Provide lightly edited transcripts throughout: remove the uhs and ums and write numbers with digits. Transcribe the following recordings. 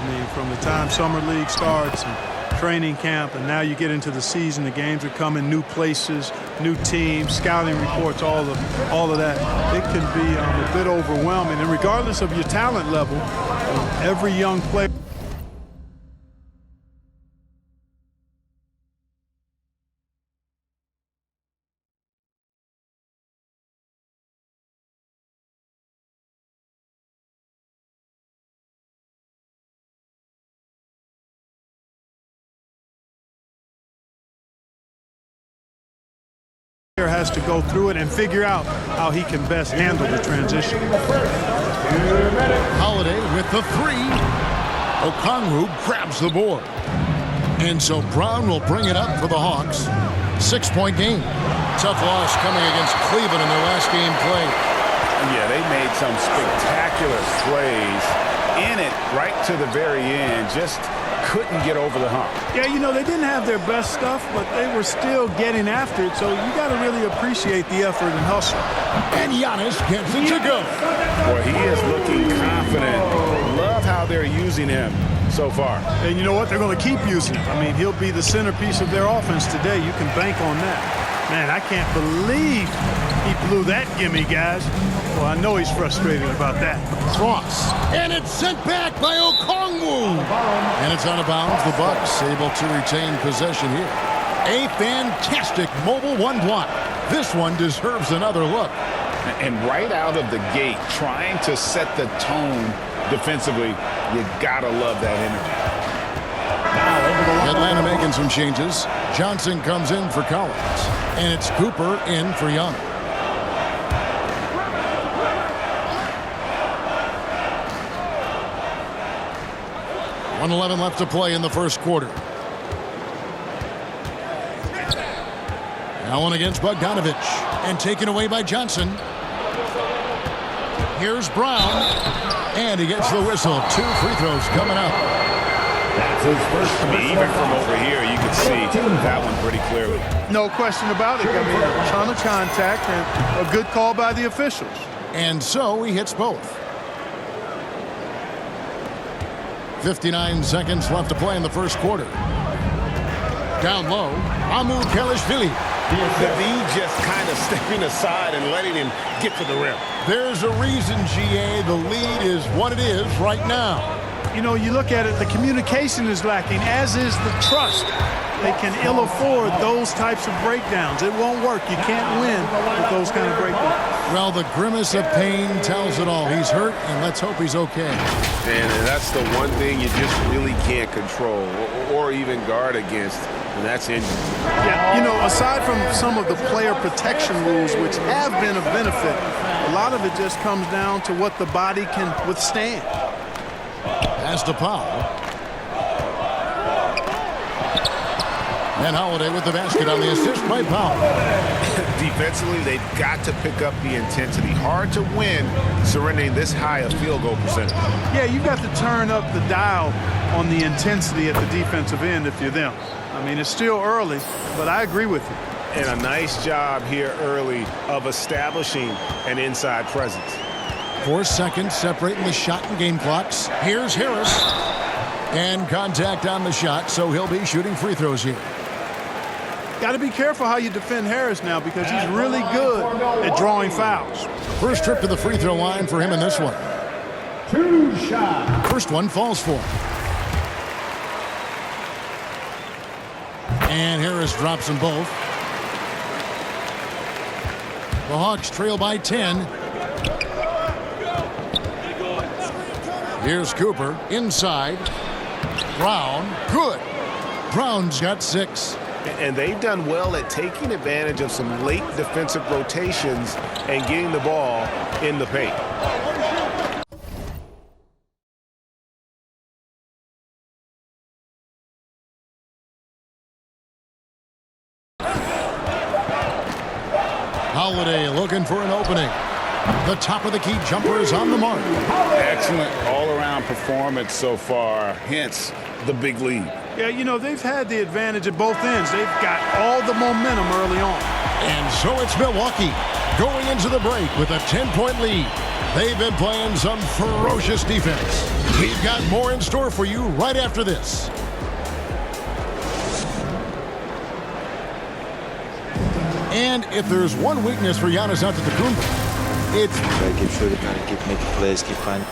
mean, from the time Summer League starts and training camp, and now you get into the season, the games are coming, new places, new teams, scouting reports, all of that. It can be a bit overwhelming. And regardless of your talent level, every young player has to go through it and figure out how he can best handle the transition. Holiday with the three. Okongwu grabs the board. And so Brown will bring it up for the Hawks. 6-point game. Tough loss coming against Cleveland in their last game played. Yeah, they made some spectacular plays in it right to the very end. Just couldn't get over the hump. Yeah, you know, they didn't have their best stuff, but they were still getting after it, so you got to really appreciate the effort and hustle. And Giannis gets it to go. Boy, he is looking confident. Love how they're using him so far. And you know what? They're going to keep using him. I mean, he'll be the centerpiece of their offense today. You can bank on that. Man, I can't believe he blew that gimme, guys. Well, I know he's frustrated about that. Cross. And it's sent back by Okongwu. And it's out of bounds. The Bucks able to retain possession here. A fantastic mobile one block. This one deserves another look. And right out of the gate, trying to set the tone defensively, you gotta love that energy. Atlanta making some changes. Johnson comes in for Collins. And it's Cooper in for Young. .11 left to play in the first quarter. Now one against Bogdanovich. And taken away by Johnson. Here's Brown. And he gets the whistle. 2 free throws coming up. That's his first. Even from over here, you can see that one pretty clearly. No question about it. I mean, a ton of contact and a good call by the officials. And so he hits both. 59 seconds left to play in the first quarter. Down low, Amu Kelishvili. The just kind of stepping aside and letting him get to the rim. There's a reason, GA, the lead is what it is right now. You know, you look at it, the communication is lacking, as is the trust. They can ill afford those types of breakdowns. It won't work. You can't win with those kind of breakdowns. Well, the grimace of pain tells it all. He's hurt, and let's hope he's okay. And that's the one thing you just really can't control or even guard against, and that's injury. Yeah, you know, aside from some of the player protection rules, which have been of benefit, a lot of it just comes down to what the body can withstand. As to Powell. And Holiday with the basket on the assist by Powell. Defensively, they've got to pick up the intensity. Hard to win surrendering this high a field goal percentage. Yeah, you've got to turn up the dial on the intensity at the defensive end if you're them. I mean, it's still early, but I agree with you. And a nice job here early of establishing an inside presence. 4 seconds separating the shot and game clocks. Here's Harris. And contact on the shot, so he'll be shooting free throws here. Got to be careful how you defend Harris now because he's really good at drawing fouls. First trip to the free throw line for him in this one. 2 shots. First one falls for him. And Harris drops them both. The Hawks trail by 10. Here's Cooper inside. Brown, good. Brown's got 6. And they've done well at taking advantage of some late defensive rotations and getting the ball in the paint. Holiday looking for an opening. The top of the key jumper is on the mark. Excellent all-around performance so far, hence the big lead. Yeah, you know, they've had the advantage at both ends. They've got all the momentum early on. And so it's Milwaukee going into the break with a 10-point lead. They've been playing some ferocious defense. We've got more in store for you right after this. And if there's one weakness for Giannis Antetokounmpo, it's keep shooting, keep making plays, keep finding.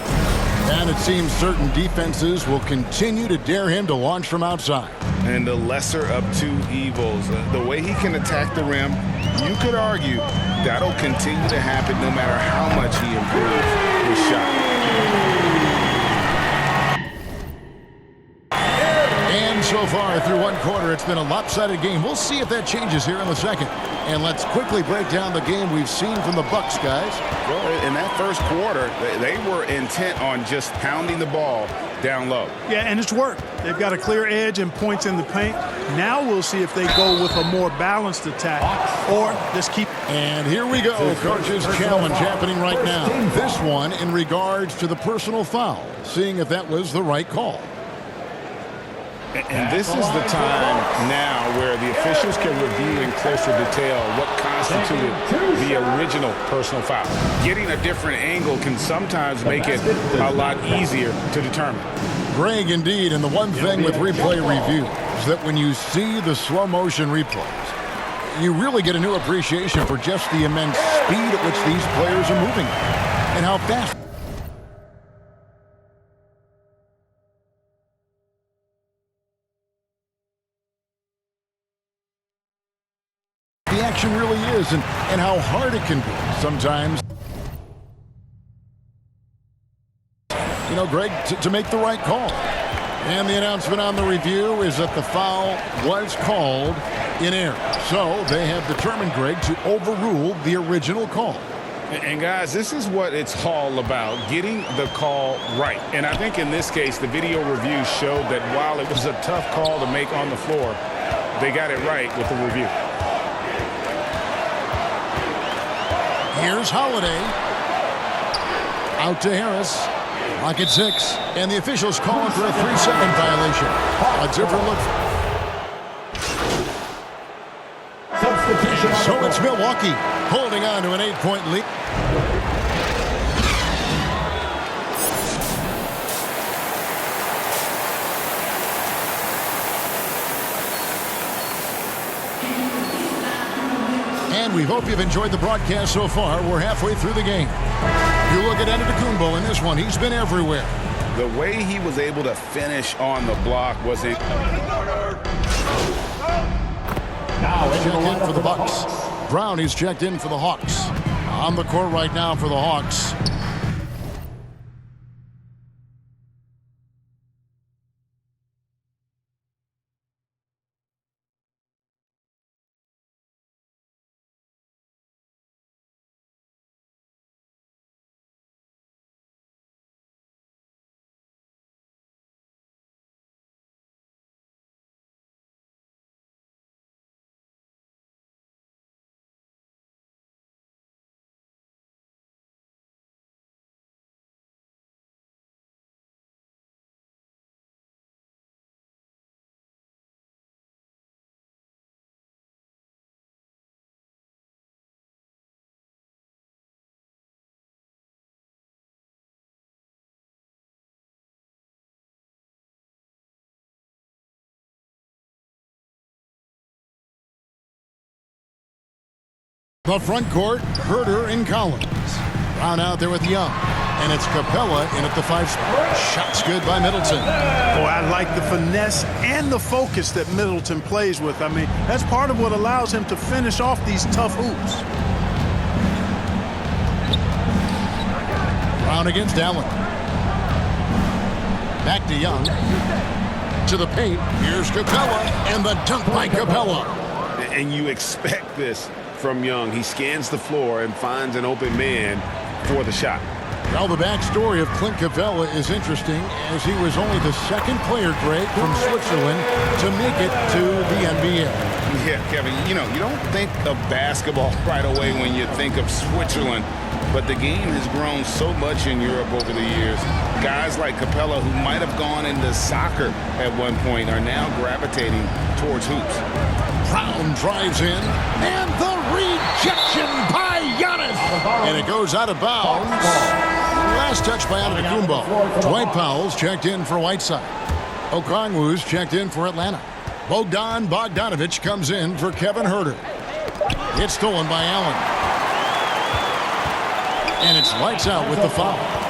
And it seems certain defenses will continue to dare him to launch from outside. And the lesser of two evils. The way he can attack the rim, you could argue that'll continue to happen no matter how much he improves his shot. And so far through one quarter, it's been a lopsided game. We'll see if that changes here in the second. And let's quickly break down the game we've seen from the Bucks, guys. Well, in that first quarter, they were intent on just pounding the ball down low. Yeah, and it's worked. They've got a clear edge and points in the paint. Now we'll see if they go with a more balanced attack or just keep. And here we go. Coach's challenge happening right now. This one in regards to the personal foul, seeing if that was the right call. And this is the time now where the officials can review in closer detail what constituted the original personal foul. Getting a different angle can sometimes make it a lot easier to determine. Greg, indeed, and the one thing with replay review is that when you see the slow motion replays, you really get a new appreciation for just the immense speed at which these players are moving and how fast. The action really is, and how hard it can be sometimes. You know, Greg, to make the right call. And the announcement on the review is that the foul was called in error. So they have determined, Greg, to overrule the original call. And guys, this is what it's all about, getting the call right. And I think in this case, the video review showed that while it was a tough call to make on the floor, they got it right with the review. Here's Holiday. Out to Harris. Clock at 6. And the officials calling for a 3-second violation. A different look. Substitution. So it's Milwaukee holding on to an 8-point lead. And we hope you've enjoyed the broadcast so far. We're halfway through the game. You look at Antetokounmpo in this one. He's been everywhere. The way he was able to finish on the block was Now checked in for the Bucks. Brown is checked in for the Hawks. On the court right now for the Hawks. The front court, Herter and Collins. Brown out there with Young. And it's Capella in at the 5 spot. Shots good by Middleton. Boy, I like the finesse and the focus that Middleton plays with. I mean, that's part of what allows him to finish off these tough hoops. Brown against Allen. Back to Young. To the paint. Here's Capella. And the dunk by Capella. and you expect this from Young. He scans the floor and finds an open man for the shot. Well, the backstory of Clint Capella is interesting, as he was only the second player, Greg, from Switzerland to make it to the NBA. Yeah, Kevin, you know, you don't think of basketball right away when you think of Switzerland, but the game has grown so much in Europe over the years. Guys like Capella, who might have gone into soccer at one point, are now gravitating towards hoops. Brown drives in, and the rejection by Giannis. And it goes out of bounds. Last touch by Antetokounmpo. Dwight Powell's checked in for Whiteside. Okongwu's checked in for Atlanta. Bogdan Bogdanovic comes in for Kevin Huerter. It's stolen by Allen. And it's lights out with the foul.